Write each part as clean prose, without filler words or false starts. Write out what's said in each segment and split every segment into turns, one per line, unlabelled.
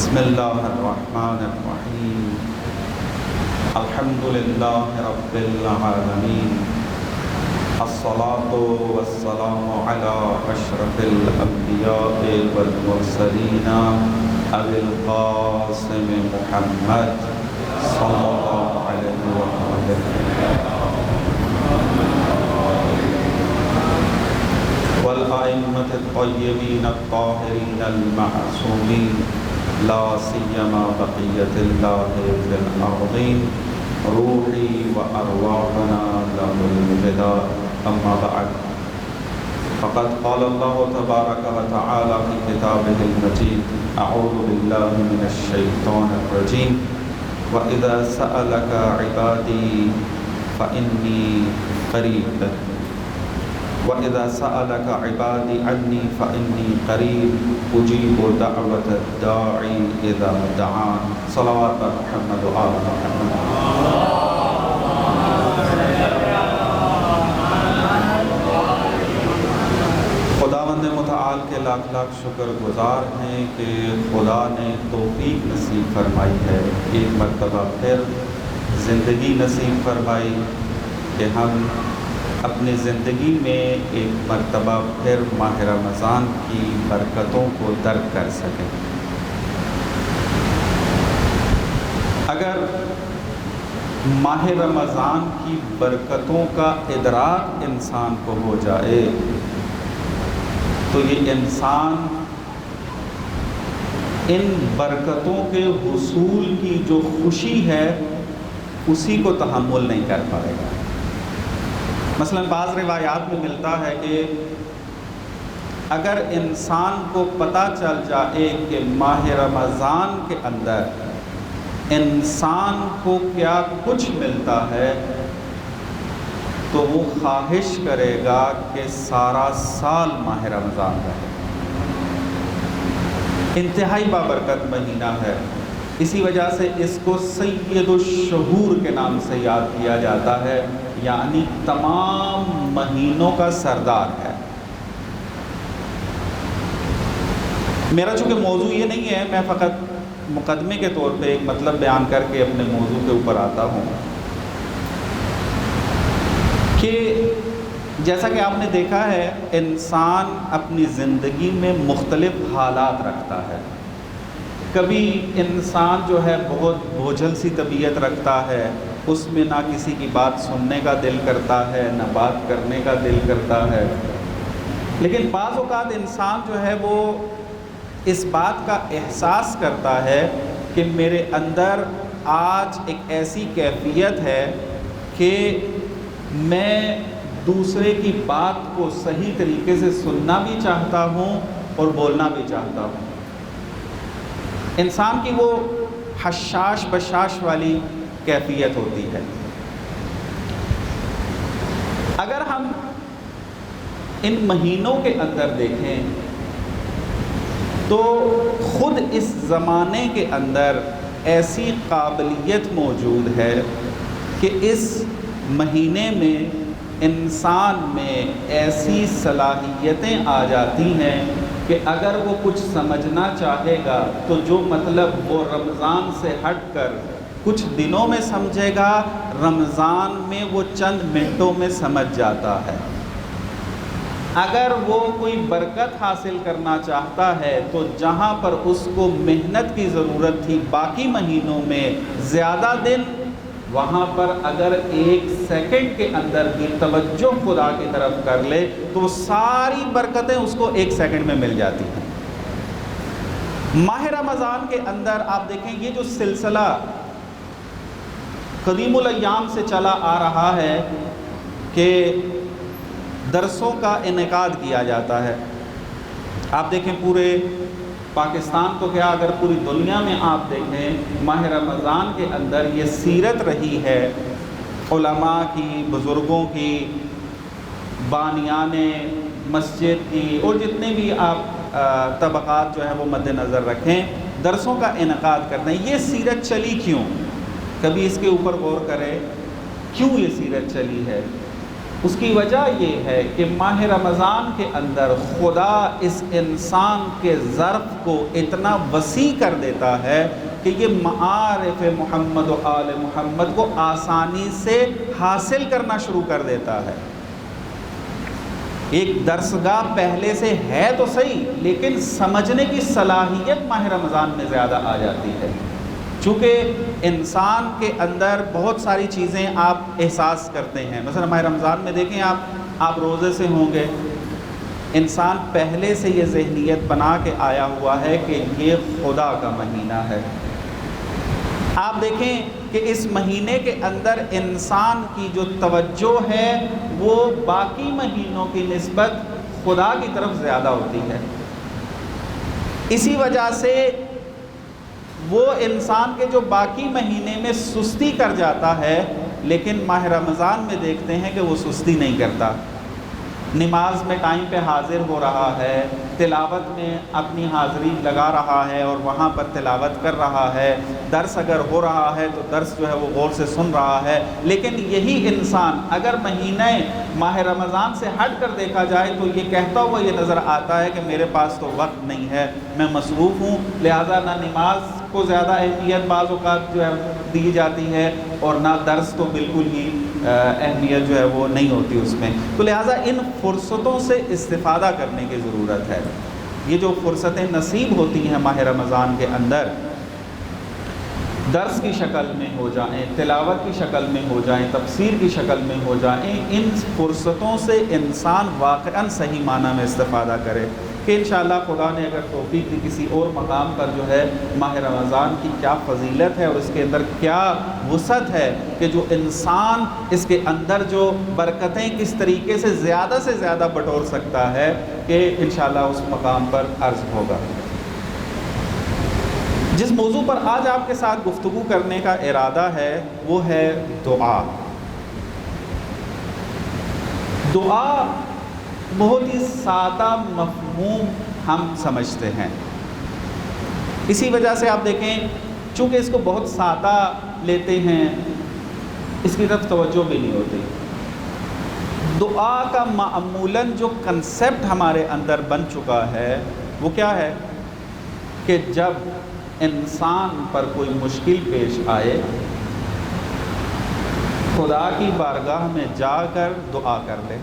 بسم اللہ الرحمن الرحیم الحمد للہ رب العالمین الصلاة والسلام علی اشرف الانبیاء والمرسلین ابی القاسم محمد صلی اللہ علیہ وسلم والائمة الطیبین الطاہرین المعصومین لا سیما بقیت اللہ فی الارضین روحی وارواحنا لہ الفداء اما بعد فقد قال اللہ تبارک وتعالی فی کتابہ المجید اعوذ باللہ من الشیطان الرجیم وَإِذَا سَأَلَكَ عِبَادِي فَإِنِّي قَرِيبٌ وَإِذَا سَأَلَكَ عِبَادِي عَنِّي فَإِنِّي قَرِيبٌ أُجِيبُ دَعْوَةَ الدَّاعِ إِذَا دَعَانِ صلوات محمد و آل محمد۔ خداوند متعال کے لاکھ لاکھ شکر گزار ہیں کہ خدا نے توفیق نصیب فرمائی ہے، ایک مرتبہ پھر زندگی نصیب فرمائی کہ ہم اپنی زندگی میں ایک مرتبہ پھر ماہ رمضان کی برکتوں کو درک کر سکیں۔ اگر ماہ رمضان کی برکتوں کا ادراک انسان کو ہو جائے تو یہ انسان ان برکتوں کے حصول کی جو خوشی ہے اسی کو تحمل نہیں کر پائے گا۔ مثلا بعض روایات میں ملتا ہے کہ اگر انسان کو پتہ چل جائے کہ ماہ رمضان کے اندر انسان کو کیا کچھ ملتا ہے تو وہ خواہش کرے گا کہ سارا سال ماہ رمضان رہے۔ انتہائی بابرکت مہینہ ہے، اسی وجہ سے اس کو سید الشہور کے نام سے یاد کیا جاتا ہے، یعنی تمام مہینوں کا سردار ہے۔ میرا چونکہ موضوع یہ نہیں ہے، میں فقط مقدمے کے طور پہ ایک مطلب بیان کر کے اپنے موضوع کے اوپر آتا ہوں کہ جیسا کہ آپ نے دیکھا ہے انسان اپنی زندگی میں مختلف حالات رکھتا ہے۔ کبھی انسان جو ہے بہت بوجھل سی طبیعت رکھتا ہے، اس میں نہ کسی کی بات سننے کا دل کرتا ہے نہ بات کرنے کا دل کرتا ہے، لیکن بعض اوقات انسان جو ہے وہ اس بات کا احساس کرتا ہے کہ میرے اندر آج ایک ایسی کیفیت ہے کہ میں دوسرے کی بات کو صحیح طریقے سے سننا بھی چاہتا ہوں اور بولنا بھی چاہتا ہوں۔ انسان کی وہ حشاش بشاش والی کیفیت ہوتی ہے۔ اگر ہم ان مہینوں کے اندر دیکھیں تو خود اس زمانے کے اندر ایسی قابلیت موجود ہے کہ اس مہینے میں انسان میں ایسی صلاحیتیں آ جاتی ہیں کہ اگر وہ کچھ سمجھنا چاہے گا تو جو مطلب وہ رمضان سے ہٹ کر کچھ دنوں میں سمجھے گا، رمضان میں وہ چند منٹوں میں سمجھ جاتا ہے۔ اگر وہ کوئی برکت حاصل کرنا چاہتا ہے تو جہاں پر اس کو محنت کی ضرورت تھی باقی مہینوں میں زیادہ دن، وہاں پر اگر ایک سیکنڈ کے اندر بھی توجہ خدا کی طرف کر لے تو ساری برکتیں اس کو ایک سیکنڈ میں مل جاتی ہیں۔ ماہ رمضان کے اندر آپ دیکھیں یہ جو سلسلہ قدیم الایام سے چلا آ رہا ہے کہ درسوں کا انعقاد کیا جاتا ہے۔ آپ دیکھیں پورے پاکستان کو کیا اگر پوری دنیا میں آپ دیکھیں ماہ رمضان کے اندر یہ سیرت رہی ہے علماء کی، بزرگوں کی، بانیان مسجد کی، اور جتنے بھی آپ طبقات جو ہیں وہ مد نظر رکھیں، درسوں کا انعقاد کرنا ہے۔ یہ سیرت چلی کیوں؟ کبھی اس کے اوپر غور کرے کیوں یہ سیرت چلی ہے؟ اس کی وجہ یہ ہے کہ ماہ رمضان کے اندر خدا اس انسان کے ظرف کو اتنا وسیع کر دیتا ہے کہ یہ معارف محمد و آل محمد کو آسانی سے حاصل کرنا شروع کر دیتا ہے۔ ایک درسگاہ پہلے سے ہے تو صحیح، لیکن سمجھنے کی صلاحیت ماہ رمضان میں زیادہ آ جاتی ہے، چونکہ انسان کے اندر بہت ساری چیزیں آپ احساس کرتے ہیں۔ مثلا ماہ رمضان میں دیکھیں آپ روزے سے ہوں گے، انسان پہلے سے یہ ذہنیت بنا کے آیا ہوا ہے کہ یہ خدا کا مہینہ ہے۔ آپ دیکھیں کہ اس مہینے کے اندر انسان کی جو توجہ ہے وہ باقی مہینوں کی نسبت خدا کی طرف زیادہ ہوتی ہے۔ اسی وجہ سے وہ انسان کے جو باقی مہینے میں سستی کر جاتا ہے، لیکن ماہ رمضان میں دیکھتے ہیں کہ وہ سستی نہیں کرتا، نماز میں ٹائم پہ حاضر ہو رہا ہے، تلاوت میں اپنی حاضری لگا رہا ہے اور وہاں پر تلاوت کر رہا ہے، درس اگر ہو رہا ہے تو درس جو ہے وہ غور سے سن رہا ہے۔ لیکن یہی انسان اگر مہینہ ماہ رمضان سے ہٹ کر دیکھا جائے تو یہ کہتا ہوا یہ نظر آتا ہے کہ میرے پاس تو وقت نہیں ہے، میں مصروف ہوں، لہٰذا نہ نماز کو زیادہ اہمیت بعض اوقات جو ہے دی جاتی ہے اور نہ درس تو بالکل ہی اہمیت جو ہے وہ نہیں ہوتی اس میں۔ تو لہٰذا ان فرصتوں سے استفادہ کرنے کی ضرورت ہے۔ یہ جو فرصتیں نصیب ہوتی ہیں ماہ رمضان کے اندر، درس کی شکل میں ہو جائیں، تلاوت کی شکل میں ہو جائیں، تفسیر کی شکل میں ہو جائیں، ان فرصتوں سے انسان واقعاً صحیح معنی میں استفادہ کرے کہ انشاءاللہ خدا نے اگر توفیق دی کسی اور مقام پر جو ہے ماہ رمضان کی کیا فضیلت ہے اور اس کے اندر کیا وسعت ہے کہ جو انسان اس کے اندر جو برکتیں کس طریقے سے زیادہ بٹور سکتا ہے کہ انشاءاللہ اس مقام پر عرض ہوگا۔ جس موضوع پر آج آپ کے ساتھ گفتگو کرنے کا ارادہ ہے وہ ہے دعا۔ دعا بہت ہی سادہ مفہوم ہم سمجھتے ہیں، اسی وجہ سے آپ دیکھیں چونکہ اس کو بہت سادہ لیتے ہیں اس کی طرف توجہ بھی نہیں ہوتی۔ دعا کا معمولاً جو کنسیپٹ ہمارے اندر بن چکا ہے وہ کیا ہے کہ جب انسان پر کوئی مشکل پیش آئے خدا کی بارگاہ میں جا کر دعا کر لے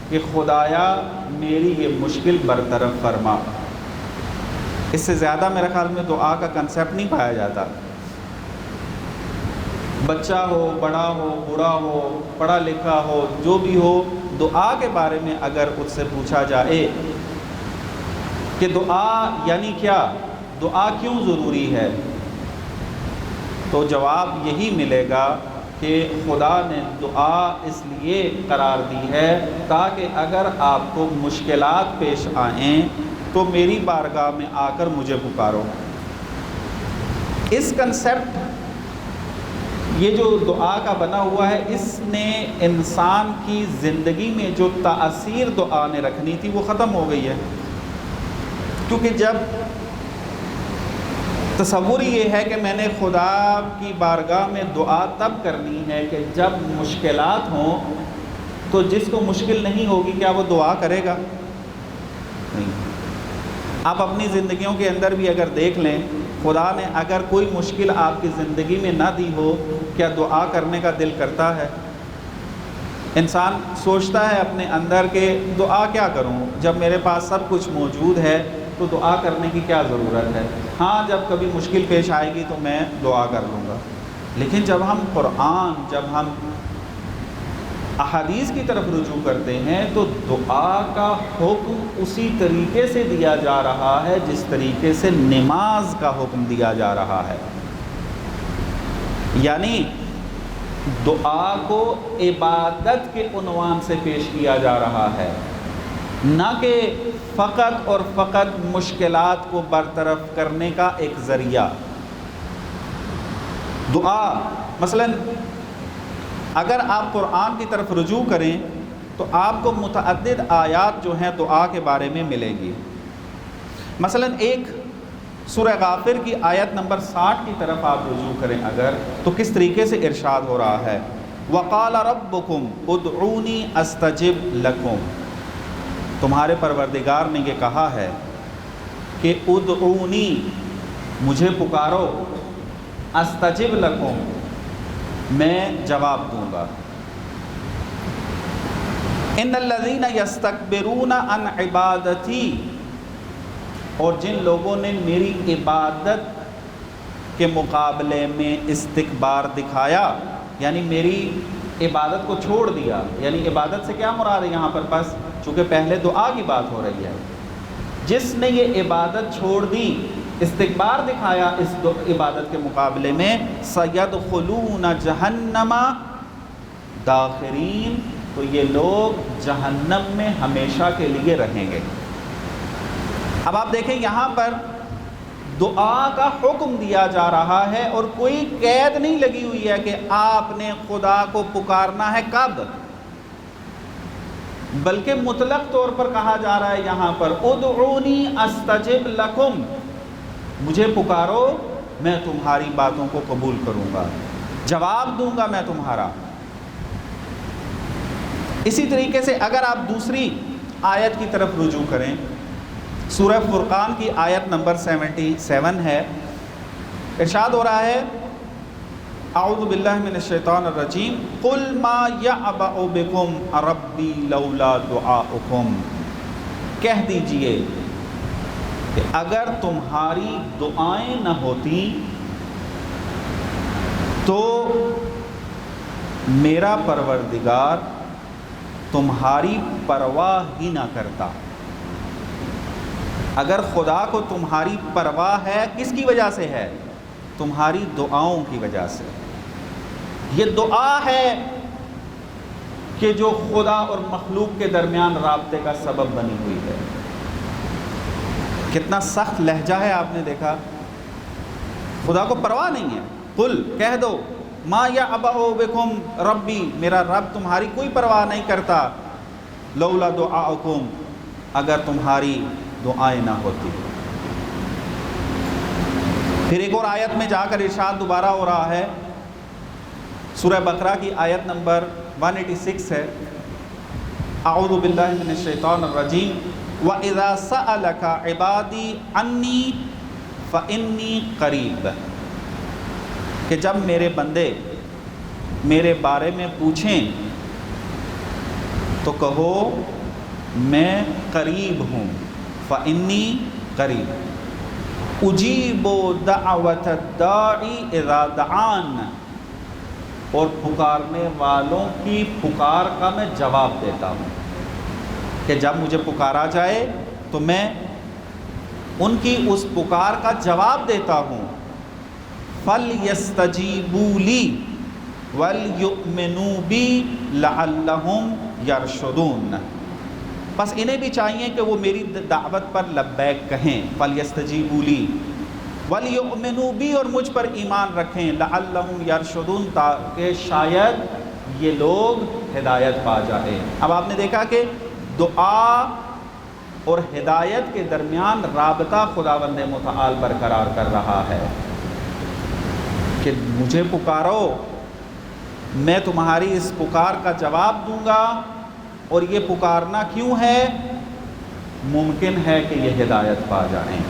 کہ خدایا میری یہ مشکل برطرف فرما۔ اس سے زیادہ میرے خیال میں دعا کا کنسیپٹ نہیں پایا جاتا۔ بچہ ہو، بڑا ہو، بوڑھا ہو، پڑھا لکھا ہو، جو بھی ہو، دعا کے بارے میں اگر اس سے پوچھا جائے کہ دعا یعنی کیا، دعا کیوں ضروری ہے، تو جواب یہی ملے گا کہ خدا نے دعا اس لیے قرار دی ہے تاکہ اگر آپ کو مشکلات پیش آئیں تو میری بارگاہ میں آ کر مجھے پکارو۔ اس کنسیپٹ یہ جو دعا کا بنا ہوا ہے اس نے انسان کی زندگی میں جو تاثیر دعا نے رکھنی تھی وہ ختم ہو گئی ہے، کیونکہ جب تصور یہ ہے کہ میں نے خدا کی بارگاہ میں دعا تب کرنی ہے کہ جب مشکلات ہوں، تو جس کو مشکل نہیں ہوگی کیا وہ دعا کرے گا؟ نہیں۔ آپ اپنی زندگیوں کے اندر بھی اگر دیکھ لیں، خدا نے اگر کوئی مشکل آپ کی زندگی میں نہ دی ہو کیا دعا کرنے کا دل کرتا ہے؟ انسان سوچتا ہے اپنے اندر کہ دعا کیا کروں، جب میرے پاس سب کچھ موجود ہے تو دعا کرنے کی کیا ضرورت ہے؟ ہاں جب کبھی مشکل پیش آئے گی تو میں دعا کر لوں گا۔ لیکن جب ہم قرآن، جب ہم احادیث کی طرف رجوع کرتے ہیں تو دعا کا حکم اسی طریقے سے دیا جا رہا ہے جس طریقے سے نماز کا حکم دیا جا رہا ہے، یعنی دعا کو عبادت کے عنوان سے پیش کیا جا رہا ہے، نہ کہ فقط اور فقط مشکلات کو برطرف کرنے کا ایک ذریعہ۔ دعا مثلاً اگر آپ قرآن کی طرف رجوع کریں تو آپ کو متعدد آیات جو ہیں دعا کے بارے میں ملیں گی۔ مثلاً ایک سورہ غافر کی آیت نمبر 60 کی طرف آپ رجوع کریں اگر، تو کس طریقے سے ارشاد ہو رہا ہے وقال ربکم ادعونی استجب لکم، تمہارے پروردگار نے یہ کہا ہے کہ ادعونی، مجھے پکارو، استجب لکم، میں جواب دوں گا۔ ان الذین یستکبرون عن عبادتی، اور جن لوگوں نے میری عبادت کے مقابلے میں استکبار دکھایا، یعنی میری عبادت کو چھوڑ دیا، یعنی عبادت سے کیا مراد ہے یہاں پر؟ بس چونکہ پہلے دعا کی بات ہو رہی ہے، جس نے یہ عبادت چھوڑ دی، استکبار دکھایا اس عبادت کے مقابلے میں، سیدخلون جہنم داخرین، تو یہ لوگ جہنم میں ہمیشہ کے لیے رہیں گے۔ اب آپ دیکھیں یہاں پر دعا کا حکم دیا جا رہا ہے اور کوئی قید نہیں لگی ہوئی ہے کہ آپ نے خدا کو پکارنا ہے کب، بلکہ مطلق طور پر کہا جا رہا ہے یہاں پر ادعونی استجب لکم، مجھے پکارو میں تمہاری باتوں کو قبول کروں گا، جواب دوں گا میں تمہارا۔ اسی طریقے سے اگر آپ دوسری آیت کی طرف رجوع کریں، سورہ فرقان کی آیت نمبر 77 ہے، ارشاد ہو رہا ہے اعوذ باللہ من الشیطان الرجیم قل ما یعبأ بکم ربی لولا دعاؤکم، کہہ دیجئے کہ اگر تمہاری دعائیں نہ ہوتی تو میرا پروردگار تمہاری پرواہ ہی نہ کرتا۔ اگر خدا کو تمہاری پرواہ ہے، کس کی وجہ سے ہے؟ تمہاری دعاؤں کی وجہ سے۔ یہ دعا ہے کہ جو خدا اور مخلوق کے درمیان رابطے کا سبب بنی ہوئی ہے۔ کتنا سخت لہجہ ہے، آپ نے دیکھا، خدا کو پرواہ نہیں ہے۔ قل، کہہ دو، ما یعبأ بکم ربی، میرا رب تمہاری کوئی پرواہ نہیں کرتا، لولا دعاؤکم، اگر تمہاری دعائیں نہ ہوتی۔ پھر ایک اور آیت میں جا کر ارشاد دوبارہ ہو رہا ہے، سورہ بقرہ کی آیت نمبر 186 ہے، اعوذ باللہ من الشیطان الرجیم وَإِذَا سَأَلَكَ عِبَادِي عَنِّي فَإِنِّي قَرِيبٌ، کہ جب میرے بندے میرے بارے میں پوچھیں تو کہو میں قریب ہوں، فَإِنِّي قَرِيبٌ أُجِيبُ دَعْوَةَ الدَّاعِ إِذَا دَعَانِ، اور پکارنے والوں کی پکار کا میں جواب دیتا ہوں، کہ جب مجھے پکارا جائے تو میں ان کی اس پکار کا جواب دیتا ہوں۔ فَلْيَسْتَجِيبُوا لِي وَلْيُؤْمِنُوا بِي لَعَلَّهُمْ يَرْشُدُونَ، بس انہیں بھی چاہیے کہ وہ میری دعوت پر لبیک کہیں، فَلْيَسْتَجِيبُوا لِي وَلْيُؤْمِنُوا بِي، اور مجھ پر ایمان رکھیں، لَعَلَّهُمْ يَرْشُدُونَ، تاکہ شاید یہ لوگ ہدایت پا جائیں۔ اب آپ نے دیکھا کہ دعا اور ہدایت کے درمیان رابطہ خداوند متعال برقرار کر رہا ہے کہ مجھے پکارو، میں تمہاری اس پکار کا جواب دوں گا، اور یہ پکارنا کیوں ہے؟ ممکن ہے کہ یہ ہدایت پا جائیں۔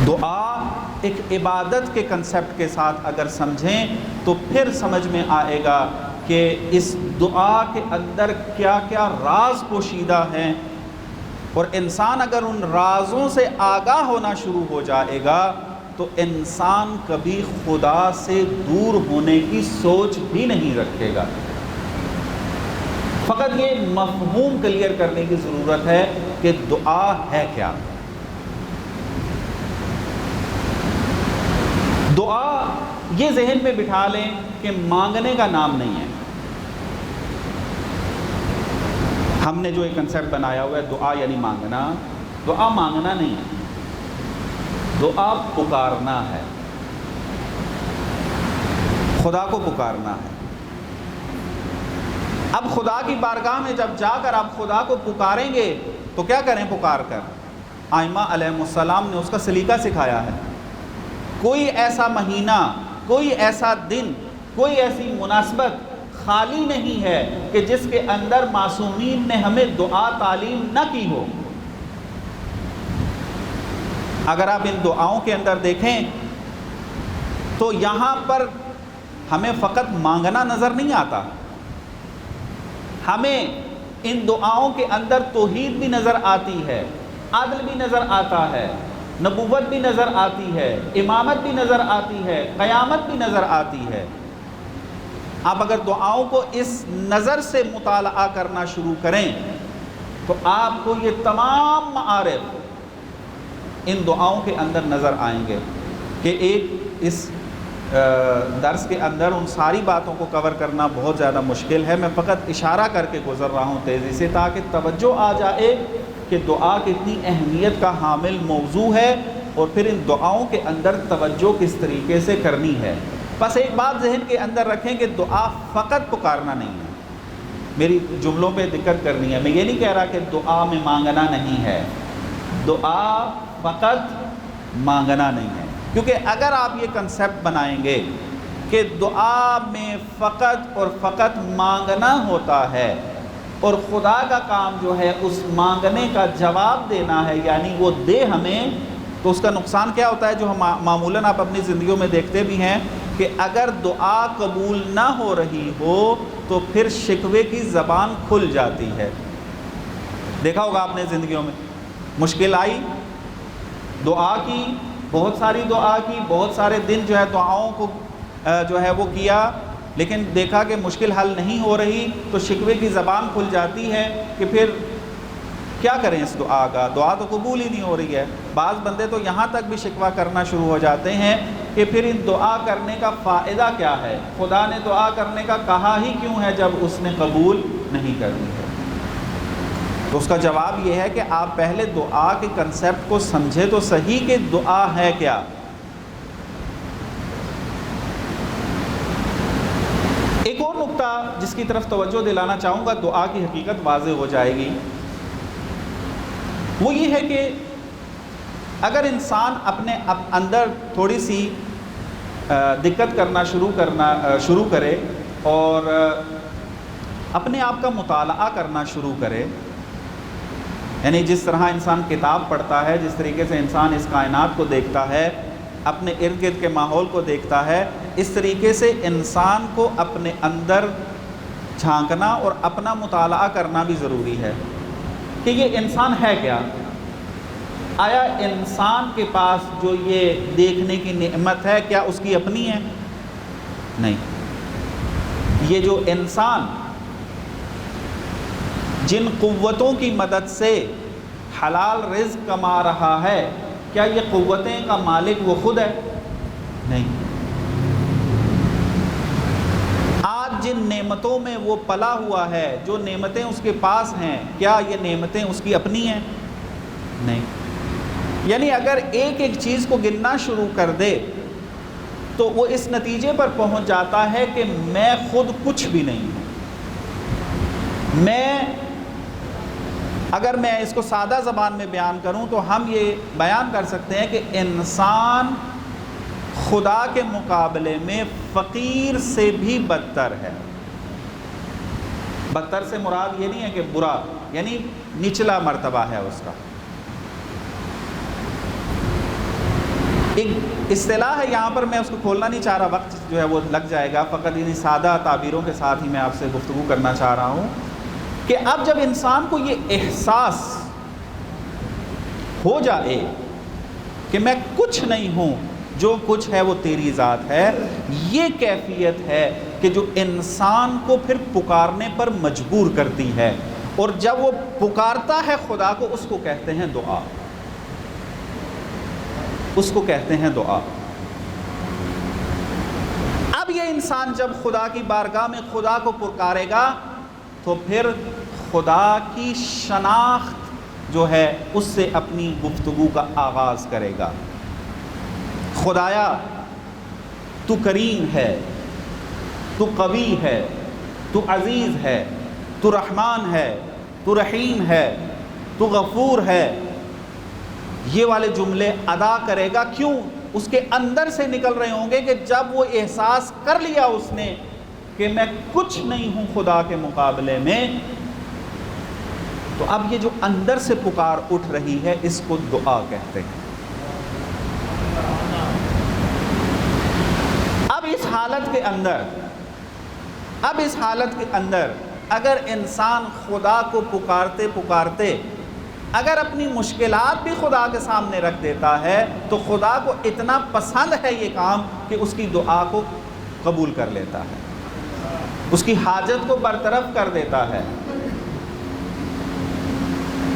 دعا ایک عبادت کے کنسپٹ کے ساتھ اگر سمجھیں تو پھر سمجھ میں آئے گا کہ اس دعا کے اندر کیا کیا راز پوشیدہ ہیں، اور انسان اگر ان رازوں سے آگاہ ہونا شروع ہو جائے گا تو انسان کبھی خدا سے دور ہونے کی سوچ بھی نہیں رکھے گا۔ فقط یہ مفہوم کلیئر کرنے کی ضرورت ہے کہ دعا ہے کیا۔ دعا یہ ذہن میں بٹھا لیں کہ مانگنے کا نام نہیں ہے۔ ہم نے جو ایک کنسیپٹ بنایا ہوا ہے دعا یعنی مانگنا، دعا مانگنا نہیں ہے، دعا پکارنا ہے، خدا کو پکارنا ہے۔ اب خدا کی بارگاہ میں جب جا کر آپ خدا کو پکاریں گے تو کیا کریں پکار کر؟ آئمہ علیہ السلام نے اس کا سلیقہ سکھایا ہے۔ کوئی ایسا مہینہ، کوئی ایسا دن کوئی ایسی مناسبت خالی نہیں ہے کہ جس کے اندر معصومین نے ہمیں دعا تعلیم نہ کی ہو۔ اگر آپ ان دعاؤں کے اندر دیکھیں تو یہاں پر ہمیں فقط مانگنا نظر نہیں آتا، ہمیں ان دعاؤں کے اندر توحید بھی نظر آتی ہے، عدل بھی نظر آتا ہے، نبوت بھی نظر آتی ہے، امامت بھی نظر آتی ہے، قیامت بھی نظر آتی ہے۔ آپ اگر دعاؤں کو اس نظر سے مطالعہ کرنا شروع کریں تو آپ کو یہ تمام معارف ان دعاؤں کے اندر نظر آئیں گے کہ ایک اس درس کے اندر ان ساری باتوں کو کور کرنا بہت زیادہ مشکل ہے۔ میں فقط اشارہ کر کے گزر رہا ہوں تیزی سے تاکہ توجہ آ جائے کہ دعا کتنی اہمیت کا حامل موضوع ہے اور پھر ان دعاؤں کے اندر توجہ کس طریقے سے کرنی ہے۔ بس ایک بات ذہن کے اندر رکھیں کہ دعا فقط پکارنا نہیں ہے، میری جملوں پہ دقت کرنی ہے۔ میں یہ نہیں کہہ رہا کہ دعا میں مانگنا نہیں ہے، دعا فقط مانگنا نہیں ہے، کیونکہ اگر آپ یہ کنسیپٹ بنائیں گے کہ دعا میں فقط اور فقط مانگنا ہوتا ہے اور خدا کا کام جو ہے اس مانگنے کا جواب دینا ہے، یعنی وہ دے ہمیں، تو اس کا نقصان کیا ہوتا ہے جو ہم معمولاً آپ اپنی زندگیوں میں دیکھتے بھی ہیں کہ اگر دعا قبول نہ ہو رہی ہو تو پھر شکوے کی زبان کھل جاتی ہے۔ دیکھا ہوگا آپ نے زندگیوں میں، مشکل آئی، دعا کی، بہت ساری دعا کی، بہت سارے دن جو ہے دعاؤں کو جو ہے وہ کیا، لیکن دیکھا کہ مشکل حل نہیں ہو رہی تو شکوے کی زبان کھل جاتی ہے کہ پھر کیا کریں اس دعا کا، دعا تو قبول ہی نہیں ہو رہی ہے۔ بعض بندے تو یہاں تک بھی شکوہ کرنا شروع ہو جاتے ہیں کہ پھر ان دعا کرنے کا فائدہ کیا ہے، خدا نے دعا کرنے کا کہا ہی کیوں ہے جب اس نے قبول نہیں کرنی ہے۔ تو اس کا جواب یہ ہے کہ آپ پہلے دعا کے کنسیپٹ کو سمجھے تو صحیح کہ دعا ہے کیا۔ ایک اور نقطہ جس کی طرف توجہ دلانا چاہوں گا، دعا کی حقیقت واضح ہو جائے گی، وہ یہ ہے کہ اگر انسان اپنے اندر تھوڑی سی دقت کرنا شروع کرے اور اپنے آپ کا مطالعہ کرنا شروع کرے، یعنی جس طرح انسان کتاب پڑھتا ہے، جس طریقے سے انسان اس کائنات کو دیکھتا ہے، اپنے ارد گرد کے ماحول کو دیکھتا ہے، اس طریقے سے انسان کو اپنے اندر جھانکنا اور اپنا مطالعہ کرنا بھی ضروری ہے کہ یہ انسان ہے کیا۔ آیا انسان کے پاس جو یہ دیکھنے کی نعمت ہے کیا اس کی اپنی ہے؟ نہیں۔ یہ جو انسان جن قوتوں کی مدد سے حلال رزق کما رہا ہے، کیا یہ قوتیں کا مالک وہ خود ہے؟ نہیں۔ آج جن نعمتوں میں وہ پلا ہوا ہے، جو نعمتیں اس کے پاس ہیں، کیا یہ نعمتیں اس کی اپنی ہیں؟ نہیں۔ یعنی اگر ایک ایک چیز کو گننا شروع کر دے تو وہ اس نتیجے پر پہنچ جاتا ہے کہ میں خود کچھ بھی نہیں ہوں۔ اگر میں اس کو سادہ زبان میں بیان کروں تو ہم یہ بیان کر سکتے ہیں کہ انسان خدا کے مقابلے میں فقیر سے بھی بدتر ہے۔ بدتر سے مراد یہ نہیں ہے کہ برا، یعنی نچلا مرتبہ ہے اس کا۔ ایک اصطلاح ہے، یہاں پر میں اس کو کھولنا نہیں چاہ رہا، وقت جو ہے وہ لگ جائے گا، فقط انہیں سادہ تعبیروں کے ساتھ ہی میں آپ سے گفتگو کرنا چاہ رہا ہوں کہ اب جب انسان کو یہ احساس ہو جائے کہ میں کچھ نہیں ہوں، جو کچھ ہے وہ تیری ذات ہے، یہ کیفیت ہے کہ جو انسان کو پھر پکارنے پر مجبور کرتی ہے، اور جب وہ پکارتا ہے خدا کو اس کو کہتے ہیں دعا، اس کو کہتے ہیں دعا۔ اب یہ انسان جب خدا کی بارگاہ میں خدا کو پکارے گا تو پھر خدا کی شناخت جو ہے اس سے اپنی گفتگو کا آغاز کرے گا۔ خدایا تو کریم ہے، تو قوی ہے، تو عزیز ہے، تو رحمان ہے، تو رحیم ہے، تو غفور ہے، یہ والے جملے ادا کرے گا۔ کیوں؟ اس کے اندر سے نکل رہے ہوں گے کہ جب وہ احساس کر لیا اس نے کہ میں کچھ نہیں ہوں خدا کے مقابلے میں، تو اب یہ جو اندر سے پکار اٹھ رہی ہے اس کو دعا کہتے ہیں۔ اب اس حالت کے اندر اگر انسان خدا کو پکارتے پکارتے اگر اپنی مشکلات بھی خدا کے سامنے رکھ دیتا ہے تو خدا کو اتنا پسند ہے یہ کام کہ اس کی دعا کو قبول کر لیتا ہے، اس کی حاجت کو برطرف کر دیتا ہے۔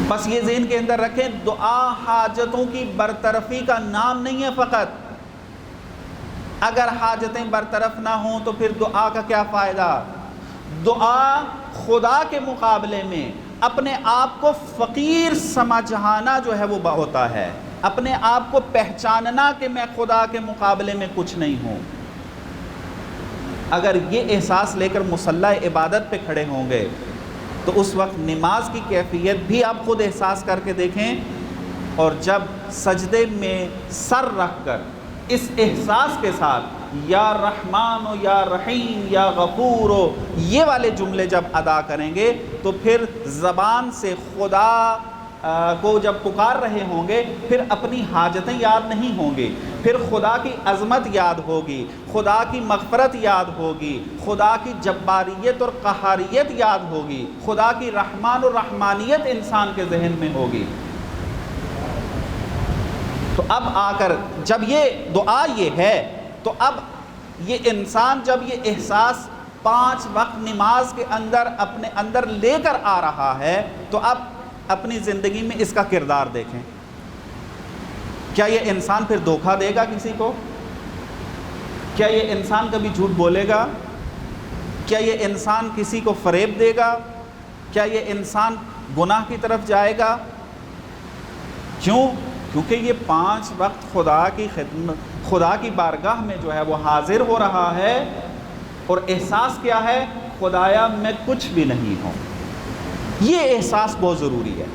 بس یہ ذہن کے اندر رکھیں، دعا حاجتوں کی برطرفی کا نام نہیں ہے فقط۔ اگر حاجتیں برطرف نہ ہوں تو پھر دعا کا کیا فائدہ؟ دعا خدا کے مقابلے میں اپنے آپ کو فقیر سمجھانا جو ہے وہ ہوتا ہے، اپنے آپ کو پہچاننا کہ میں خدا کے مقابلے میں کچھ نہیں ہوں۔ اگر یہ احساس لے کر مصلی عبادت پہ کھڑے ہوں گے تو اس وقت نماز کی کیفیت بھی آپ خود احساس کر کے دیکھیں، اور جب سجدے میں سر رکھ کر اس احساس کے ساتھ یا رحمان و یا رحیم یا غفور و یہ والے جملے جب ادا کریں گے تو پھر زبان سے خدا کو جب پکار رہے ہوں گے پھر اپنی حاجتیں یاد نہیں ہوں گی، پھر خدا کی عظمت یاد ہوگی، خدا کی مغفرت یاد ہوگی، خدا کی جباریت اور قہاریت یاد ہوگی، خدا کی رحمان و رحمانیت انسان کے ذہن میں ہوگی۔ تو اب آ کر جب یہ دعا یہ ہے تو اب یہ انسان جب یہ احساس 5 وقت نماز کے اندر اپنے اندر لے کر آ رہا ہے تو اب اپنی زندگی میں اس کا کردار دیکھیں۔ کیا یہ انسان پھر دھوکہ دے گا کسی کو؟ کیا یہ انسان کبھی جھوٹ بولے گا؟ کیا یہ انسان کسی کو فریب دے گا؟ کیا یہ انسان گناہ کی طرف جائے گا؟ کیوں؟ کیونکہ یہ 5 وقت خدا کی خدمت، خدا کی بارگاہ میں جو ہے وہ حاضر ہو رہا ہے، اور احساس کیا ہے؟ خدایا میں کچھ بھی نہیں ہوں۔ یہ احساس بہت ضروری ہے۔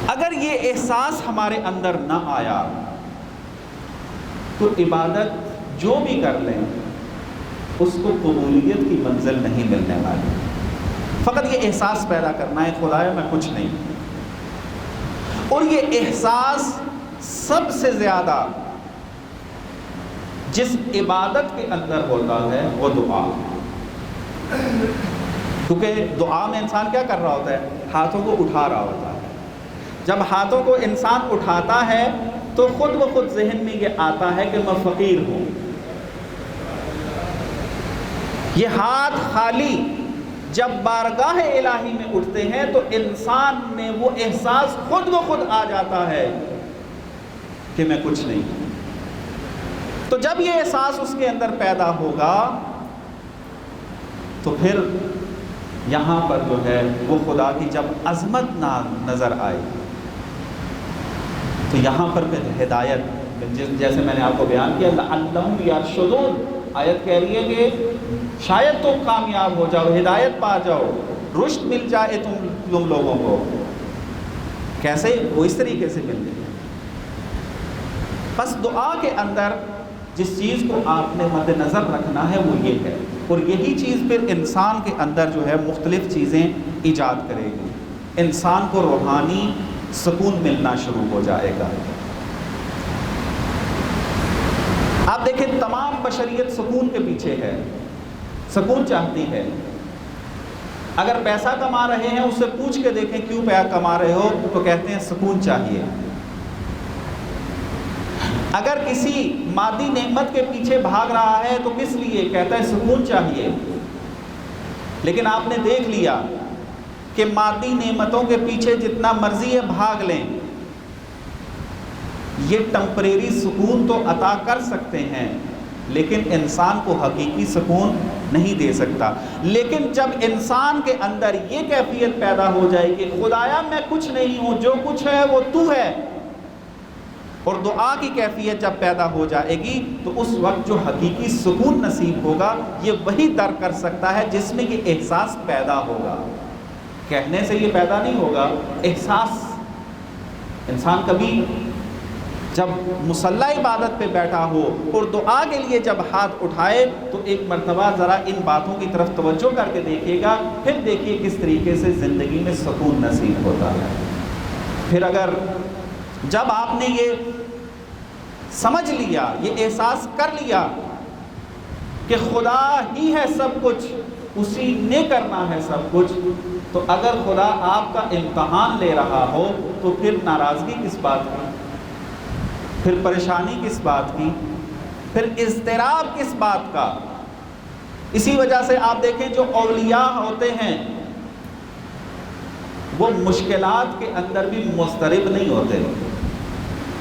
اگر یہ احساس ہمارے اندر نہ آیا تو عبادت جو بھی کر لیں اس کو قبولیت کی منزل نہیں ملنے والی۔ فقط یہ احساس پیدا کرنا ہے خدایا میں کچھ نہیں ہوں، اور یہ احساس سب سے زیادہ جس عبادت کے اندر ہوتا ہے وہ دعا، کیونکہ دعا میں انسان کیا کر رہا ہوتا ہے؟ ہاتھوں کو اٹھا رہا ہوتا ہے۔ جب ہاتھوں کو انسان اٹھاتا ہے تو خود بخود ذہن میں یہ آتا ہے کہ میں فقیر ہوں۔ یہ ہاتھ خالی جب بارگاہ الہی میں اٹھتے ہیں تو انسان میں وہ احساس خود بخود آ جاتا ہے کہ میں کچھ نہیں ہوں۔ تو جب یہ احساس اس کے اندر پیدا ہوگا تو پھر یہاں پر جو ہے وہ خدا کی جب عظمت نظر آئے تو یہاں پر پھر ہدایت، جیسے میں نے آپ کو بیان کیا لعلہم یرشدون، آیت کہہ رہی ہے کہ شاید تم کامیاب ہو جاؤ، ہدایت پا جاؤ، رشد مل جائے تم لوگوں کو۔ کیسے؟ وہ اس طریقے سے مل جائے۔ بس دعا کے اندر جس چیز کو آپ نے مد نظر رکھنا ہے وہ یہ ہے، اور یہی چیز پھر انسان کے اندر جو ہے مختلف چیزیں ایجاد کرے گی۔ انسان کو روحانی سکون ملنا شروع ہو جائے گا۔ آپ دیکھیں تمام بشریت سکون کے پیچھے ہے، سکون چاہتی ہے۔ اگر پیسہ کما رہے ہیں اس سے پوچھ کے دیکھیں کیوں پیسہ کما رہے ہو تو کہتے ہیں سکون چاہیے۔ اگر کسی مادی نعمت کے پیچھے بھاگ رہا ہے تو کس لیے؟ کہتا ہے سکون چاہیے۔ لیکن آپ نے دیکھ لیا کہ مادی نعمتوں کے پیچھے جتنا مرضی ہے بھاگ لیں، یہ ٹمپریری سکون تو عطا کر سکتے ہیں لیکن انسان کو حقیقی سکون نہیں دے سکتا۔ لیکن جب انسان کے اندر یہ کیفیت پیدا ہو جائے کہ خدایا میں کچھ نہیں ہوں، جو کچھ ہے وہ تو ہے، اور دعا کی کیفیت جب پیدا ہو جائے گی تو اس وقت جو حقیقی سکون نصیب ہوگا یہ وہی در کر سکتا ہے جس میں یہ احساس پیدا ہوگا۔ کہنے سے یہ پیدا نہیں ہوگا، احساس۔ انسان کبھی جب مصلی عبادت پہ بیٹھا ہو اور دعا کے لیے جب ہاتھ اٹھائے تو ایک مرتبہ ذرا ان باتوں کی طرف توجہ کر کے دیکھیے گا، پھر دیکھیے کس طریقے سے زندگی میں سکون نصیب ہوتا ہے۔ پھر اگر جب آپ نے یہ سمجھ لیا، یہ احساس کر لیا کہ خدا ہی ہے سب کچھ، اسی نے کرنا ہے سب کچھ، تو اگر خدا آپ کا امتحان لے رہا ہو تو پھر ناراضگی کس بات کی، پھر پریشانی کس بات کی، پھر اضطراب کس بات کا؟ اسی وجہ سے آپ دیکھیں جو اولیاء ہوتے ہیں وہ مشکلات کے اندر بھی مضطرب نہیں ہوتے۔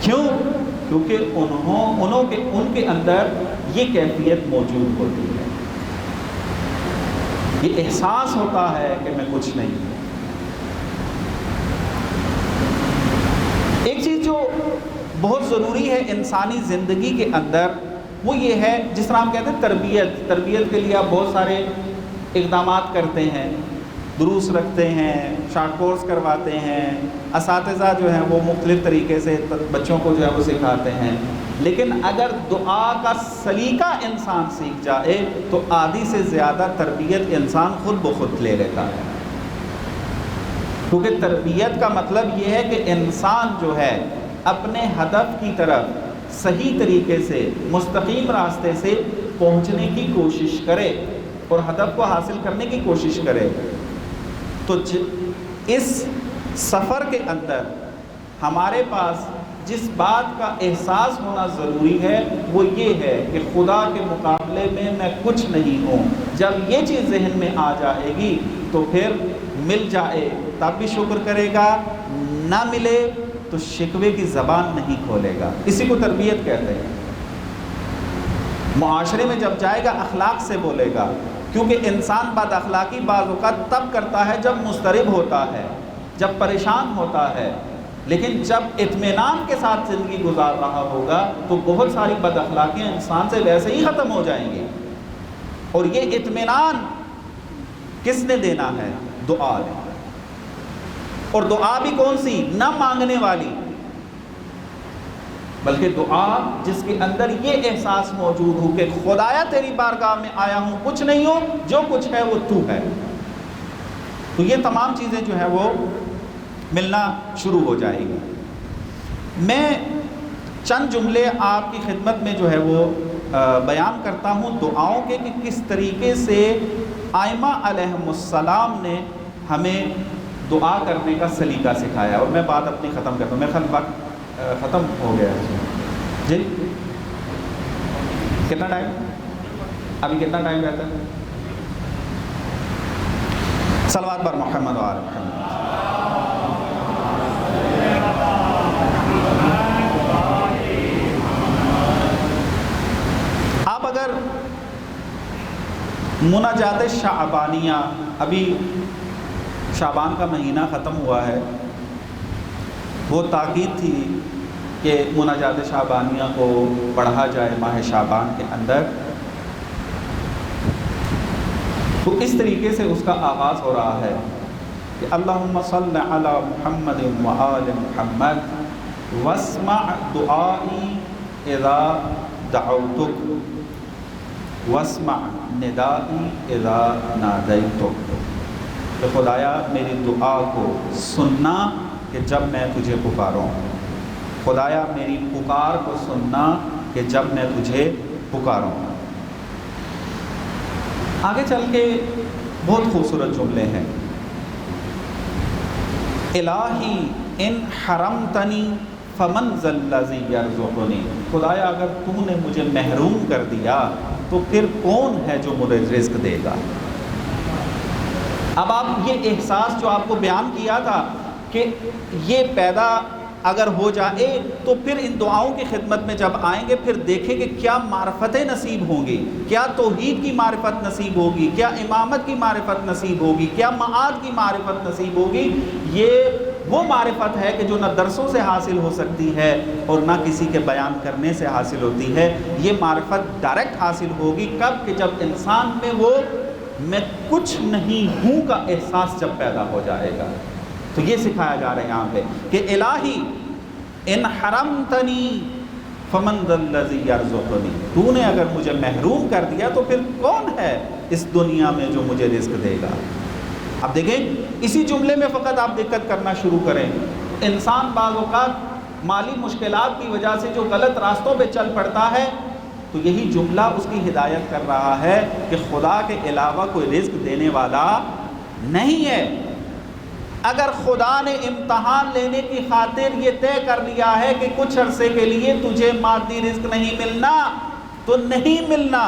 کیوں؟ کیونکہ ان کے اندر یہ کیفیت موجود ہوتی ہے، یہ احساس ہوتا ہے کہ میں کچھ نہیں ہوں۔ ایک چیز جو بہت ضروری ہے انسانی زندگی کے اندر وہ یہ ہے، جس طرح ہم کہتے ہیں تربیت کے لیے آپ بہت سارے اقدامات کرتے ہیں، دروس رکھتے ہیں، شارٹ کورس کرواتے ہیں، اساتذہ جو ہیں وہ مختلف طریقے سے بچوں کو جو ہے وہ سکھاتے ہیں، لیکن اگر دعا کا سلیقہ انسان سیکھ جائے تو آدھی سے زیادہ تربیت انسان خود بخود لے لیتا ہے۔ کیونکہ تربیت کا مطلب یہ ہے کہ انسان جو ہے اپنے ہدف کی طرف صحیح طریقے سے مستقیم راستے سے پہنچنے کی کوشش کرے اور ہدف کو حاصل کرنے کی کوشش کرے۔ تو اس سفر کے اندر ہمارے پاس جس بات کا احساس ہونا ضروری ہے وہ یہ ہے کہ خدا کے مقابلے میں کچھ نہیں ہوں۔ جب یہ چیز ذہن میں آ جائے گی تو پھر مل جائے تب بھی شکر کرے گا، نہ ملے تو شکوے کی زبان نہیں کھولے گا۔ اسی کو تربیت کہتے ہیں۔ معاشرے میں جب جائے گا اخلاق سے بولے گا، کیونکہ انسان بد اخلاقی بعض اوقات تب کرتا ہے جب مضطرب ہوتا ہے، جب پریشان ہوتا ہے، لیکن جب اطمینان کے ساتھ زندگی گزار رہا ہوگا تو بہت ساری بد اخلاقیاں انسان سے ویسے ہی ختم ہو جائیں گی۔ اور یہ اطمینان کس نے دینا ہے؟ دعا نے۔ اور دعا بھی کون سی؟ نہ مانگنے والی، بلکہ دعا جس کے اندر یہ احساس موجود ہو کہ خدایا تیری بارگاہ میں آیا ہوں، کچھ نہیں ہو، جو کچھ ہے وہ تو ہے۔ تو یہ تمام چیزیں جو ہے وہ ملنا شروع ہو جائے گی۔ میں چند جملے آپ کی خدمت میں جو ہے وہ بیان کرتا ہوں دعاؤں کے، کہ کس طریقے سے ائمہ علیہم السلام نے ہمیں دعا کرنے کا سلیقہ سکھایا۔ اور میں بات اپنی ختم کرتا ہوں، میرے خیال وقت ختم ہو گیا ہے۔ جی کتنا ٹائم؟ ابھی کتنا ٹائم رہتا ہے؟ صلوات بر محمد و آل محمد۔ آپ اگر مناجات شعبانیہ، ابھی شعبان کا مہینہ ختم ہوا ہے، وہ تاکید تھی کہ مناجات شعبانیہ کو پڑھا جائے ماہ شعبان کے اندر، تو اس طریقے سے اس کا آغاز ہو رہا ہے کہ اللہم صل علی محمد و آل محمد واسمع دعائی اذا دعوتک واسمع ندائی اذا نادیتک، کہ خدایا میری دعا کو سننا کہ جب میں تجھے پکاروں، خدایا میری پکار کو سننا کہ جب میں تجھے پکاروں۔ آگے چل کے بہت خوبصورت جملے ہیں۔ الہی ان حرمتنی فمن ذا الذی یرزقنی، خدایا اگر تو نے مجھے محروم کر دیا تو پھر کون ہے جو مجھے رزق دے گا؟ اب آپ یہ احساس جو آپ کو بیان کیا تھا کہ یہ پیدا اگر ہو جائے تو پھر ان دعاؤں کی خدمت میں جب آئیں گے پھر دیکھیں کہ کیا معرفتیں نصیب ہوں گی، کیا توحید کی معرفت نصیب ہوگی، کیا امامت کی معرفت نصیب ہوگی، کیا معاد کی معرفت نصیب ہوگی۔ یہ وہ معرفت ہے کہ جو نہ درسوں سے حاصل ہو سکتی ہے اور نہ کسی کے بیان کرنے سے حاصل ہوتی ہے۔ یہ معرفت ڈائریکٹ حاصل ہوگی کب؟ کہ جب انسان میں وہ میں کچھ نہیں ہوں کا احساس جب پیدا ہو جائے گا۔ تو یہ سکھایا جا رہا ہے یہاں پہ کہ الہی ان حرمتنی فمن ذا الذی یرزقنی، تو نے اگر مجھے محروم کر دیا تو پھر کون ہے اس دنیا میں جو مجھے رزق دے گا۔ اب دیکھیں اسی جملے میں فقط آپ دقت کرنا شروع کریں، انسان بعض اوقات مالی مشکلات کی وجہ سے جو غلط راستوں پہ چل پڑتا ہے تو یہی جملہ اس کی ہدایت کر رہا ہے کہ خدا کے علاوہ کوئی رزق دینے والا نہیں ہے۔ اگر خدا نے امتحان لینے کی خاطر یہ طے کر لیا ہے کہ کچھ عرصے کے لیے تجھے مادی رزق نہیں ملنا تو نہیں ملنا،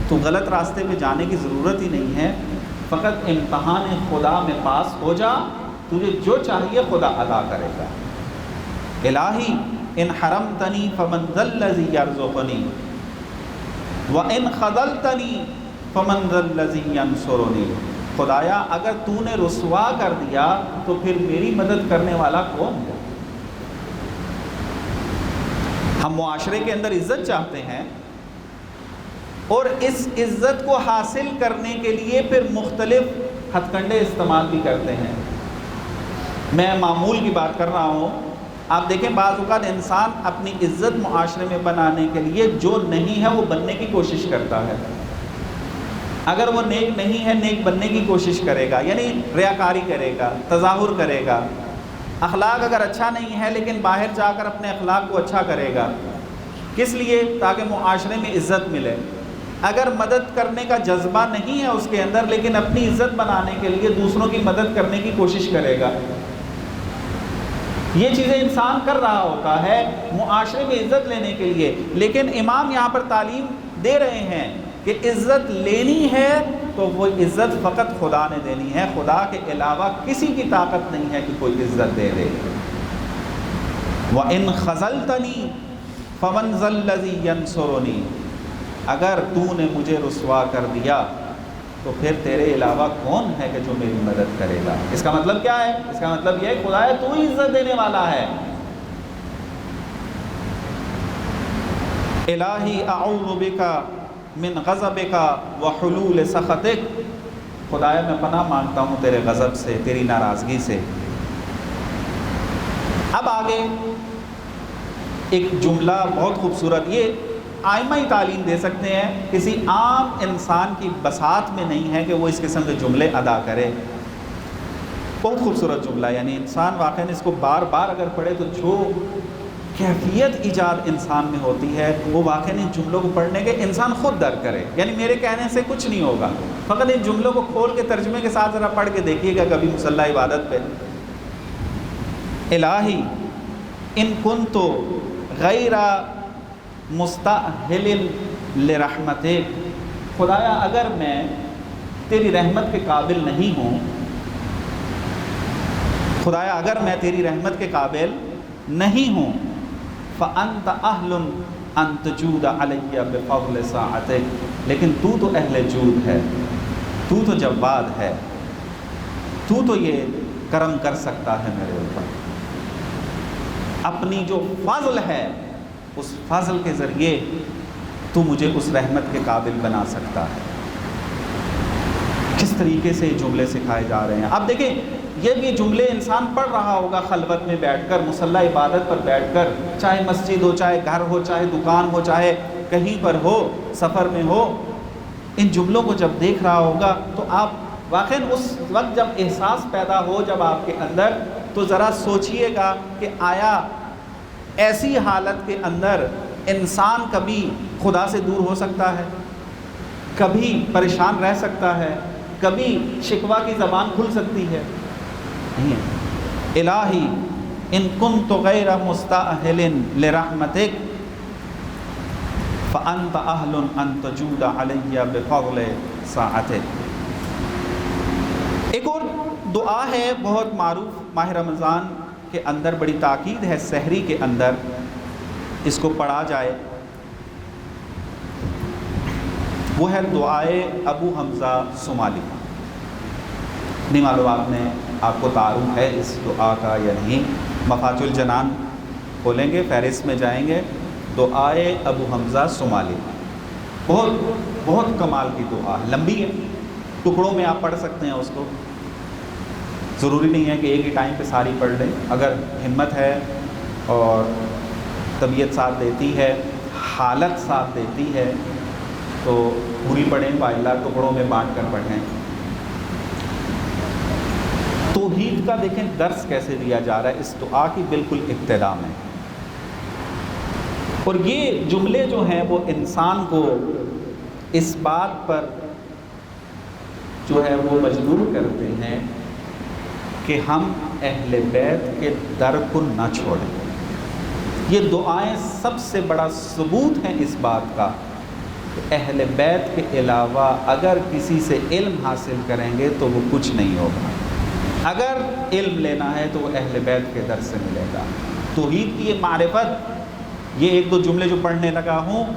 تو غلط راستے پہ جانے کی ضرورت ہی نہیں ہے، فقط امتحان خدا میں پاس ہو جا، تجھے جو چاہیے خدا عطا کرے گا۔ الہی ان حرمتنی فمن ذا الذی یرزقنی وان خذلتنی فمن ذا الذی ینصرنی، خدایا اگر تو نے رسوا کر دیا تو پھر میری مدد کرنے والا کون ہے؟ ہم معاشرے کے اندر عزت چاہتے ہیں اور اس عزت کو حاصل کرنے کے لیے پھر مختلف ہتھ کنڈے استعمال بھی کرتے ہیں۔ میں معمول کی بات کر رہا ہوں، آپ دیکھیں بعض اوقات انسان اپنی عزت معاشرے میں بنانے کے لیے جو نہیں ہے وہ بننے کی کوشش کرتا ہے۔ اگر وہ نیک نہیں ہے نیک بننے کی کوشش کرے گا، یعنی ریاکاری کرے گا، تظاہر کرے گا۔ اخلاق اگر اچھا نہیں ہے لیکن باہر جا کر اپنے اخلاق کو اچھا کرے گا، کس لیے؟ تاکہ معاشرے میں عزت ملے۔ اگر مدد کرنے کا جذبہ نہیں ہے اس کے اندر لیکن اپنی عزت بنانے کے لیے دوسروں کی مدد کرنے کی کوشش کرے گا۔ یہ چیزیں انسان کر رہا ہوتا ہے معاشرے میں عزت لینے کے لیے، لیکن امام یہاں پر تعلیم دے رہے ہیں کہ عزت لینی ہے تو وہ عزت فقط خدا نے دینی ہے، خدا کے علاوہ کسی کی طاقت نہیں ہے کہ کوئی عزت دے دے۔ وَإِنْ خَذَلْتَنِي فَمَنْ ذَا الَّذِي يَنْصُرُنِي، اگر تو نے مجھے رسوا کر دیا تو پھر تیرے علاوہ کون ہے کہ جو میری مدد کرے گا؟ اس کا مطلب کیا ہے؟ اس کا مطلب یہ ہے خدا ہے تو ہی عزت دینے والا ہے۔ الہی اعوذ بک من غضبک وحلول سخطک، خدایا میں پناہ مانگتا ہوں تیرے غضب سے، تیری ناراضگی سے۔ اب آگے ایک جملہ بہت خوبصورت، یہ آئمہ ہی تعلیم دے سکتے ہیں، کسی عام انسان کی بساط میں نہیں ہے کہ وہ اس قسم کے جملے ادا کرے۔ بہت خوبصورت جملہ، یعنی انسان واقعاً اس کو بار بار اگر پڑھے تو جو کیفیت ایجاد انسان میں ہوتی ہے وہ واقعاً ان جملوں کو پڑھنے کے انسان خود درک کرے۔ یعنی میرے کہنے سے کچھ نہیں ہوگا، فقط ان جملوں کو کھول کے ترجمے کے ساتھ ذرا پڑھ کے دیکھیے گا کبھی مصلی عبادت پہ۔ الہی ان کنت غیر مستأہل لرحمتک، خدایا اگر میں تیری رحمت کے قابل نہیں ہوں، خدایا اگر میں تیری رحمت کے قابل نہیں ہوں، فأنت اہل ان تجود علی بفضل ساعتک، لیکن تو اہل جود ہے، تو جواد ہے، تو یہ کرم کر سکتا ہے میرے اوپر، اپنی جو فضل ہے اس فضل کے ذریعے تو مجھے اس رحمت کے قابل بنا سکتا ہے۔ کس طریقے سے یہ جملے سکھائے جا رہے ہیں۔ اب دیکھیں یہ بھی جملے انسان پڑھ رہا ہوگا خلوت میں بیٹھ کر، مصلی عبادت پر بیٹھ کر، چاہے مسجد ہو، چاہے گھر ہو، چاہے دکان ہو، چاہے کہیں پر ہو، سفر میں ہو، ان جملوں کو جب دیکھ رہا ہوگا تو آپ واقعاً اس وقت جب احساس پیدا ہو جب آپ کے اندر، تو ذرا سوچئے گا کہ آیا ایسی حالت کے اندر انسان کبھی خدا سے دور ہو سکتا ہے، کبھی پریشان رہ سکتا ہے، کبھی شکوہ کی زبان کھل سکتی ہے؟ نہیں۔ الہی ان کنت غیر مستأہل لرحمتک فانت اہل ان تجود علی بفضل ساعتک۔ ایک اور دعا ہے بہت معروف ماہ رمضان کے اندر، بڑی تاکید ہے سحری کے اندر اس کو پڑھا جائے، وہ ہے دعائے ابو حمزہ صومالی۔ نہیں معلوم آپ کو تعارف ہے اس دعا کا یا نہیں؟ مفاتح الجنان کھولیں گے، فہرست میں جائیں گے، دعائے ابو حمزہ صومالی، بہت کمال کی دعا ہے، لمبی ہے، ٹکڑوں میں آپ پڑھ سکتے ہیں اس کو۔ ضروری نہیں ہے کہ ایک ہی ٹائم پہ ساری پڑھ لیں، اگر ہمت ہے اور طبیعت ساتھ دیتی ہے، حالت ساتھ دیتی ہے تو پوری پڑھیں، والا ٹکڑوں میں بانٹ کر پڑھیں۔ توحید کا دیکھیں درس کیسے دیا جا رہا ہے اس دعا کی بالکل ابتدا میں، اور یہ جملے جو ہیں وہ انسان کو اس بات پر جو ہے وہ مجبور کرتے ہیں کہ ہم اہل بیت کے در کو نہ چھوڑیں۔ یہ دعائیں سب سے بڑا ثبوت ہیں اس بات کا کہ اہل بیت کے علاوہ اگر کسی سے علم حاصل کریں گے تو وہ کچھ نہیں ہوگا، اگر علم لینا ہے تو وہ اہل بیت کے در سے ملے گا۔ توحید کی یہ معرفت، یہ ایک دو جملے جو پڑھنے لگا ہوں،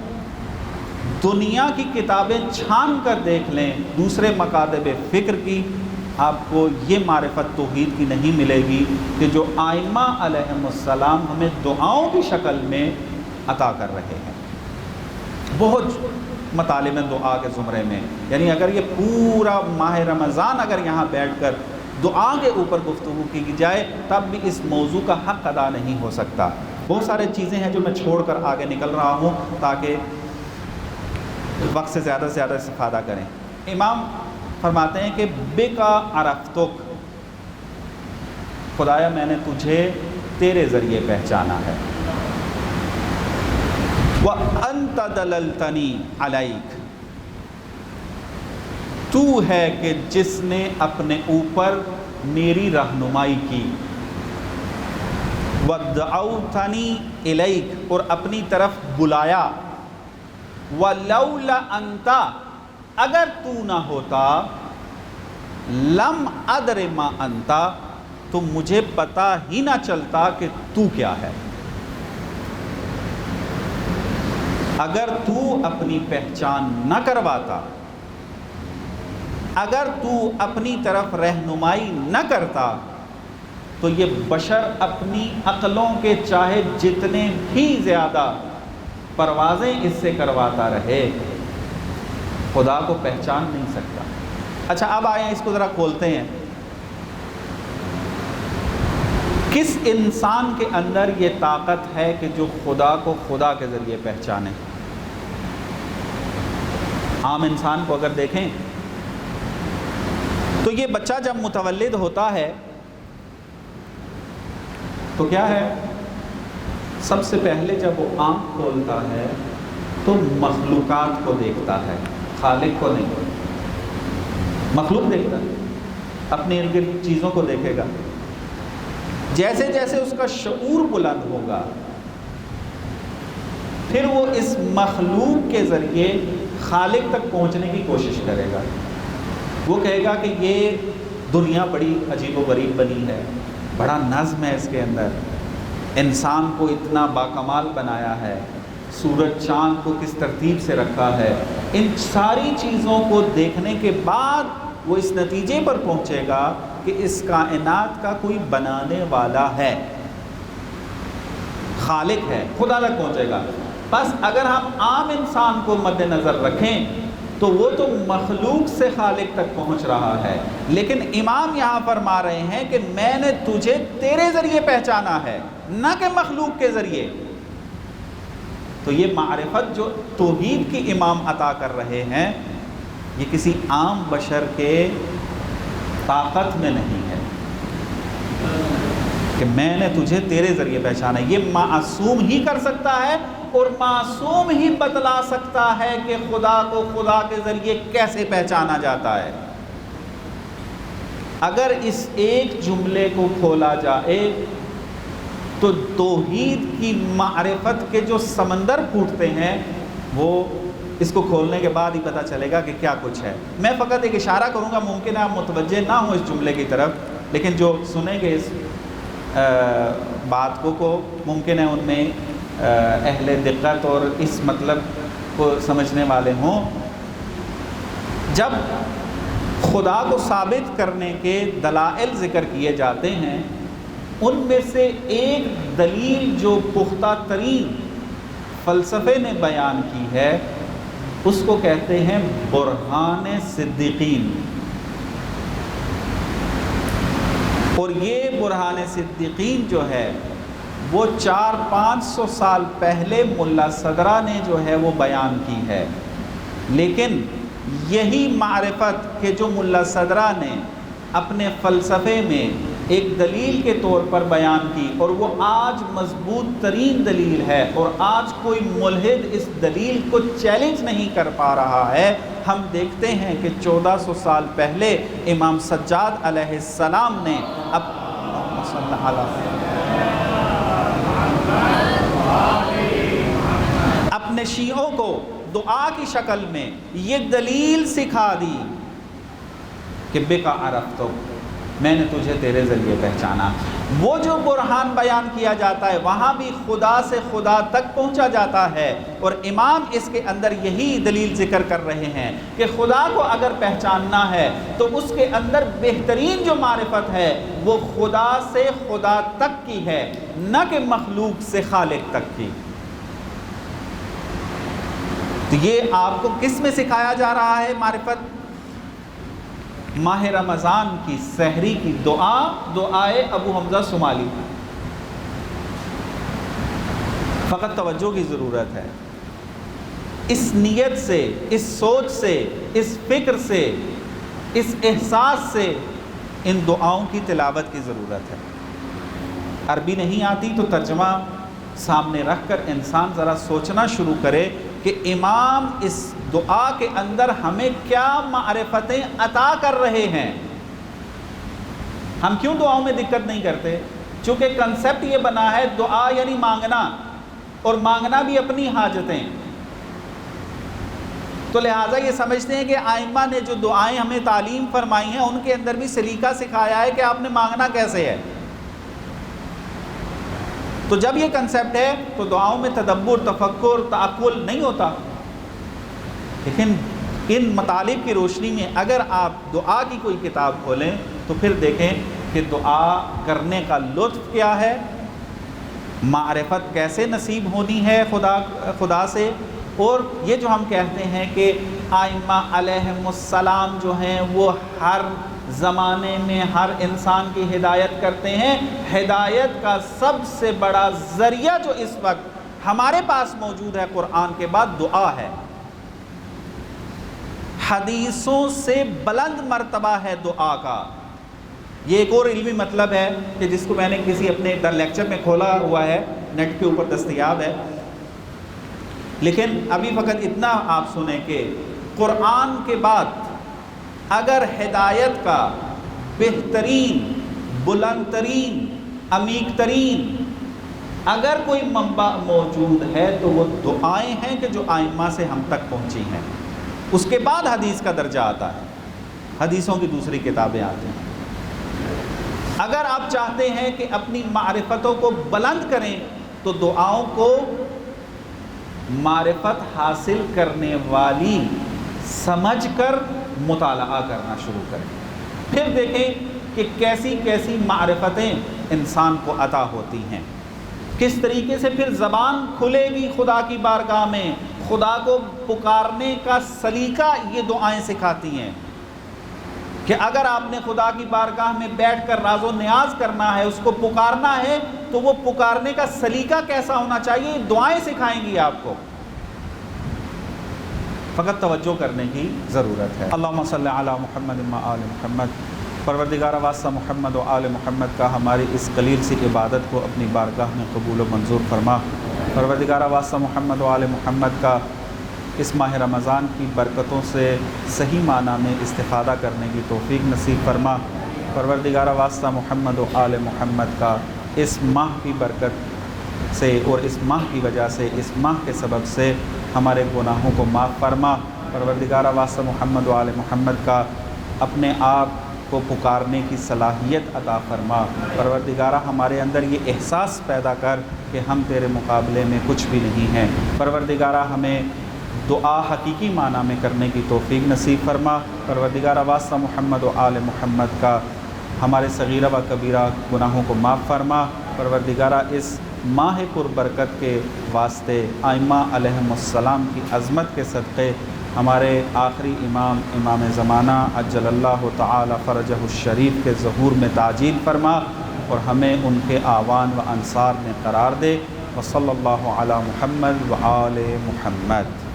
دنیا کی کتابیں چھان کر دیکھ لیں، دوسرے مکاتب فکر کی، آپ کو یہ معرفت توحید کی نہیں ملے گی کہ جو ائمہ علیہم السلام ہمیں دعاؤں کی شکل میں عطا کر رہے ہیں۔ بہت مطالب ہیں دعا کے زمرے میں، یعنی اگر یہ پورا ماہ رمضان اگر یہاں بیٹھ کر دعا کے اوپر گفتگو کی جائے تب بھی اس موضوع کا حق ادا نہیں ہو سکتا۔ بہت سارے چیزیں ہیں جو میں چھوڑ کر آگے نکل رہا ہوں تاکہ وقت سے زیادہ استفادہ کریں۔ امام فرماتے ہیں کہ بِکَ عَرَفْتُک، خدایا میں نے تجھے تیرے ذریعے پہچانا ہے، وَأَنْتَ دَلَلْتَنِي عَلَيْكَ، تو ہے کہ جس نے اپنے اوپر میری رہنمائی کی، وَدَعَوْتَنِي إِلَيْكَ، اور اپنی طرف بلایا، وَلَوْلَا أَنْتَ، اگر تو نہ ہوتا، لَمْ أَدْرِ مَا أَنْتَ، تو مجھے پتہ ہی نہ چلتا کہ تو کیا ہے۔ اگر تو اپنی پہچان نہ کرواتا، اگر تو اپنی طرف رہنمائی نہ کرتا تو یہ بشر اپنی عقلوں کے چاہے جتنے بھی زیادہ پروازیں اس سے کرواتا رہے، خدا کو پہچان نہیں سکتا۔ اچھا اب آئیں اس کو ذرا کھولتے ہیں، کس انسان کے اندر یہ طاقت ہے کہ جو خدا کو خدا کے ذریعے پہچانے؟ عام انسان کو اگر دیکھیں تو یہ بچہ جب متولد ہوتا ہے تو کیا ہے، سب سے پہلے جب وہ آنکھ کھولتا ہے تو مخلوقات کو دیکھتا ہے، خالق کو نہیں، مخلوق دیکھتا ہے، اپنے ارد گرد چیزوں کو دیکھے گا۔ جیسے جیسے اس کا شعور بلند ہوگا پھر وہ اس مخلوق کے ذریعے خالق تک پہنچنے کی کوشش کرے گا۔ وہ کہے گا کہ یہ دنیا بڑی عجیب و غریب بنی ہے، بڑا نظم ہے اس کے اندر، انسان کو اتنا باکمال بنایا ہے، سورج چاند کو کس ترتیب سے رکھا ہے۔ ان ساری چیزوں کو دیکھنے کے بعد وہ اس نتیجے پر پہنچے گا کہ اس کائنات کا کوئی بنانے والا ہے، خالق ہے، خدا تک پہنچے گا۔ بس اگر ہم عام انسان کو مد نظر رکھیں تو وہ تو مخلوق سے خالق تک پہنچ رہا ہے، لیکن امام یہاں فرما رہے ہیں کہ میں نے تجھے تیرے ذریعے پہچانا ہے، نہ کہ مخلوق کے ذریعے۔ تو یہ معرفت جو توحید کی امام عطا کر رہے ہیں یہ کسی عام بشر کے طاقت میں نہیں ہے کہ میں نے تجھے تیرے ذریعے پہچانا۔ یہ معصوم ہی کر سکتا ہے اور معصوم ہی بتلا سکتا ہے کہ خدا کو خدا کے ذریعے کیسے پہچانا جاتا ہے۔ اگر اس ایک جملے کو کھولا جائے تو توحید کی معرفت کے جو سمندر پھوٹتے ہیں وہ اس کو کھولنے کے بعد ہی پتہ چلے گا کہ کیا کچھ ہے۔ میں فقط ایک اشارہ کروں گا، ممکن ہے آپ متوجہ نہ ہوں اس جملے کی طرف، لیکن جو سنیں گے اس بات کو ممکن ہے ان میں اہل دقت اور اس مطلب کو سمجھنے والے ہوں۔ جب خدا کو ثابت کرنے کے دلائل ذکر کیے جاتے ہیں ان میں سے ایک دلیل جو پختہ ترین فلسفے نے بیان کی ہے اس کو کہتے ہیں برہان صدیقین۔ اور یہ برہان صدیقین جو ہے وہ 400-500 سال پہلے ملا صدرہ نے جو ہے وہ بیان کی ہے، لیکن یہی معرفت کہ جو ملا صدرہ نے اپنے فلسفے میں ایک دلیل کے طور پر بیان کی، اور وہ آج مضبوط ترین دلیل ہے، اور آج کوئی ملحد اس دلیل کو چیلنج نہیں کر پا رہا ہے۔ ہم دیکھتے ہیں کہ 1400 سال پہلے امام سجاد علیہ السلام نے اپنے شیعوں کو دعا کی شکل میں یہ دلیل سکھا دی کہ بکا عرفتک، میں نے تجھے تیرے ذریعے پہچانا۔ وہ جو برہان بیان کیا جاتا ہے وہاں بھی خدا سے خدا تک پہنچا جاتا ہے، اور امام اس کے اندر یہی دلیل ذکر کر رہے ہیں کہ خدا کو اگر پہچاننا ہے تو اس کے اندر بہترین جو معرفت ہے وہ خدا سے خدا تک کی ہے، نہ کہ مخلوق سے خالق تک کی۔ تو یہ آپ کو کس میں سکھایا جا رہا ہے معرفت؟ ماہ رمضان کی سحری کی دعائے ابو حمزہ صومالی، فقط توجہ کی ضرورت ہے۔ اس نیت سے، اس سوچ سے، اس فکر سے، اس احساس سے ان دعاؤں کی تلاوت کی ضرورت ہے۔ عربی نہیں آتی تو ترجمہ سامنے رکھ کر انسان ذرا سوچنا شروع کرے کہ امام اس دعا کے اندر ہمیں کیا معرفتیں عطا کر رہے ہیں۔ ہم کیوں دعاؤں میں دقت نہیں کرتے؟ چونکہ کنسیپٹ یہ بنا ہے دعا یعنی مانگنا، اور مانگنا بھی اپنی حاجتیں، تو لہٰذا یہ سمجھتے ہیں کہ آئمہ نے جو دعائیں ہمیں تعلیم فرمائی ہیں ان کے اندر بھی سلیقہ سکھایا ہے کہ آپ نے مانگنا کیسے ہے۔ تو جب یہ کنسیپٹ ہے تو دعاؤں میں تدبر، تفکر، تعقل نہیں ہوتا۔ لیکن ان مطالب کی روشنی میں اگر آپ دعا کی کوئی کتاب کھولیں تو پھر دیکھیں کہ دعا کرنے کا لطف کیا ہے، معرفت کیسے نصیب ہونی ہے خدا سے، اور یہ جو ہم کہتے ہیں کہ آئمہ علیہم السلام جو ہیں وہ ہر زمانے میں ہر انسان کی ہدایت کرتے ہیں، ہدایت کا سب سے بڑا ذریعہ جو اس وقت ہمارے پاس موجود ہے قرآن کے بعد دعا ہے۔ حدیثوں سے بلند مرتبہ ہے دعا کا۔ یہ ایک اور علمی مطلب ہے کہ جس کو میں نے کسی اپنے لیکچر میں کھولا ہوا ہے، نیٹ کے اوپر دستیاب ہے، لیکن ابھی فقط اتنا آپ سنیں کہ قرآن کے بعد اگر ہدایت کا بہترین، بلند ترین، عمیق ترین اگر کوئی منبع موجود ہے تو وہ دعائیں ہیں کہ جو آئمہ سے ہم تک پہنچی ہیں۔ اس کے بعد حدیث کا درجہ آتا ہے، حدیثوں کی دوسری کتابیں آتی ہیں۔ اگر آپ چاہتے ہیں کہ اپنی معرفتوں کو بلند کریں تو دعاؤں کو معرفت حاصل کرنے والی سمجھ کر مطالعہ کرنا شروع کریں، پھر دیکھیں کہ کیسی کیسی معرفتیں انسان کو عطا ہوتی ہیں، کس طریقے سے پھر زبان کھلے گی خدا کی بارگاہ میں۔ خدا کو پکارنے کا سلیقہ یہ دعائیں سکھاتی ہیں کہ اگر آپ نے خدا کی بارگاہ میں بیٹھ کر راز و نیاز کرنا ہے، اس کو پکارنا ہے، تو وہ پکارنے کا سلیقہ کیسا ہونا چاہیے، یہ دعائیں سکھائیں گی آپ کو۔ فقط توجہ کرنے کی ضرورت ہے۔ اللہم صلی علی محمد و آل محمد۔ پروردگار واسطہ محمد و آل محمد کا ہماری اس قلیل سی عبادت کو اپنی بارگاہ میں قبول و منظور فرما۔ پروردگار واسطہ محمد و آل محمد کا اس ماہ رمضان کی برکتوں سے صحیح معنی میں استفادہ کرنے کی توفیق نصیب فرما۔ پروردگار واسطہ محمد و آل محمد کا اس ماہ کی برکت سے اور اس ماہ کی وجہ سے، اس ماہ کے سبب سے ہمارے گناہوں کو معاف فرما۔ پروردگار واسطہ محمد و آل محمد کا اپنے آپ کو پکارنے کی صلاحیت عطا فرما۔ پروردگارہ ہمارے اندر یہ احساس پیدا کر کہ ہم تیرے مقابلے میں کچھ بھی نہیں ہیں۔ پروردگارہ ہمیں دعا حقیقی معنی میں کرنے کی توفیق نصیب فرما۔ پروردگارہ واسطہ محمد و آل محمد کا ہمارے صغیرہ و کبیرہ گناہوں کو معاف فرما۔ پروردگارہ اس ماہ پر برکت کے واسطے آئمہ علیہم السلام کی عظمت کے صدقے ہمارے آخری امام امام زمانہ عجل اللہ تعالی فرجہ الشریف کے ظہور میں تعجیل فرما اور ہمیں ان کے اعوان و انصار میں قرار دے۔ وصلی اللہ علی محمد و آل محمد۔